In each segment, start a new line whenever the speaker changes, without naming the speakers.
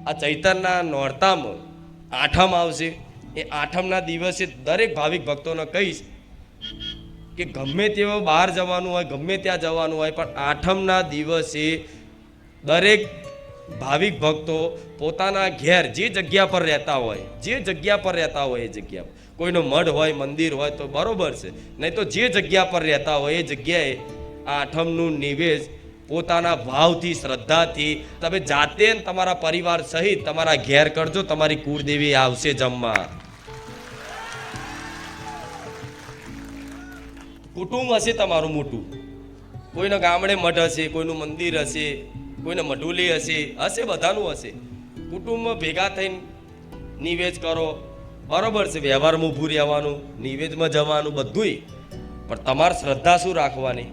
આ ચૈતરના નોરતામાં આઠમ આવશે. એ આઠમના દિવસે દરેક ભાવિક ભક્તોને કહીશ કે ગમે તેવો બહાર જવાનું હોય, ગમે ત્યાં જવાનું હોય, પણ આઠમના દિવસે દરેક ભાવિક ભક્તો પોતાના ઘેર જે જગ્યા પર રહેતા હોય, એ જગ્યા કોઈનો મઢ હોય, મંદિર હોય તો બરોબર છે, નહીં તો જે જગ્યા પર રહેતા હોય એ જગ્યાએ આઠમનું નિવેદ પોતાના ભાવથી, શ્રદ્ધાથી તમે જાતે તમારા પરિવાર સહિત તમારા ઘેર કરજો. તમારી કુળદેવી આવશે જમવા. કુટુંબ હશે તમારું મોટું, કોઈના ગામડે મઠ હશે, કોઈનું મંદિર હશે, કોઈને મઢુલી હશે, બધાનું હશે. કુટુંબમાં ભેગા થઈને નિવેદ કરો, બરોબર છે. વ્યવહારમાં ઊભું રહેવાનું, નિવેદમાં જવાનું, બધુંય. પણ તમારે શ્રદ્ધા શું રાખવાની?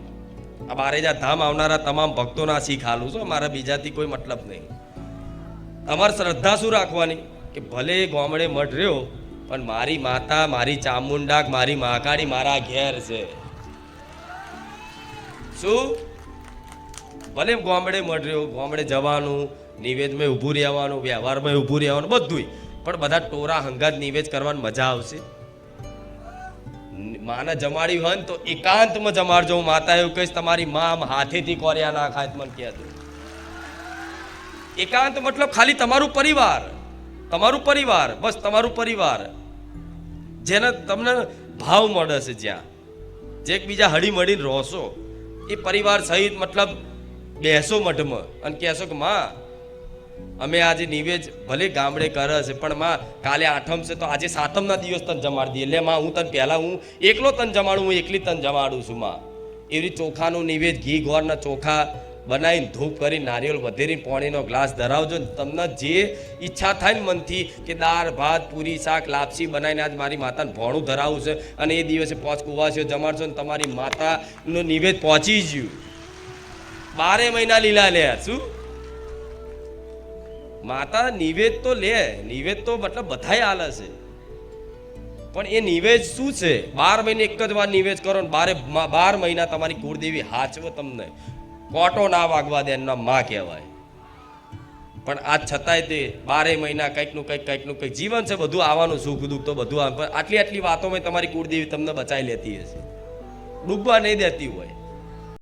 આ બારેજા ધામ આવનારા તમામ ભક્તોના શીખ હાલું છું, મારા બીજાથી કોઈ મતલબ નહીં. તમારે શ્રદ્ધા શું રાખવાની કે ભલે ગામડે મઠ રહ્યો પણ મારી માતા, મારી ચામુંડા, મારી મહાકાળી મારા ઘેર છે. શું? ભલે ગામડે મઠ રહ્યો, ગામડે જવાનું, નિવેદમાં ઊભું રહેવાનું, વ્યવહારમાં ઊભું રહેવાનું, બધુંય. પણ બધા ટોરા હંગાત નિવેદ કરવાની મજા આવશે. માને જમાડી હોય ને તો એકાંતમાં જમાડજો. હું માતા એવું કહીશ, તમારી માં હાથેથી કોર્યા ના ખાય મને કહેતો. એકાંત મતલબ ખાલી તમારું પરિવાર, બસ તમારું પરિવાર, જેને તમને ભાવ મળે છે, જ્યાં જે એકબીજા હળી મળીને રહશો, એ પરિવાર સહિત મતલબ બેસો મઠમાં અને કહેશો કે માં અમે આજે નિવેદ ભલે ગામડે કરે છે પણ માં કાલે આઠમ છે તો આજે સાતમના દિવસ તને જમાડી દઈએ. એટલે માં હું તને પહેલાં હું એકલો તને જમાડું, હું એકલી તને જમાડું છું માં. એવી ચોખાનું નિવેદ, ઘી ગોળના ચોખા બનાવીને ધૂપ કરી, નારિયેળ વધેરીને પાણીનો ગ્લાસ ધરાવજો. તમને જે ઈચ્છા થાય ને મનથી કે દાળ ભાત પૂરી શાક લાપસી બનાવીને આજ મારી માતાને ભોણું ધરાવવું છે અને એ દિવસે 5 કુવાસીઓ જમાડશો ને તમારી માતાનો નિવેદ પહોંચી ગયું. 12 મહિના લીલા લે. શું માતા નિવેદ તો લે, નિવેદ તો મતલબ બધાય હાલે છે, પણ એ નિવેદ શું છે? 12 મહિને એક જ વાર નિવેદ કરો ને 12 મહિના તમારી કુળદેવી હાચવો, તમને કોટો ના વાગવા દે, એમના માં કહેવાય. પણ આજ છતાંય તે 12 મહિના કંઈકનું કંઈક જીવન છે, બધું આવવાનું, સુખ દુઃખ તો બધું આવે. પણ આટલી વાતોમાં તમારી કુળદેવી તમને બચાવી લેતી હશે, ડૂબવા નહીં દેતી હોય.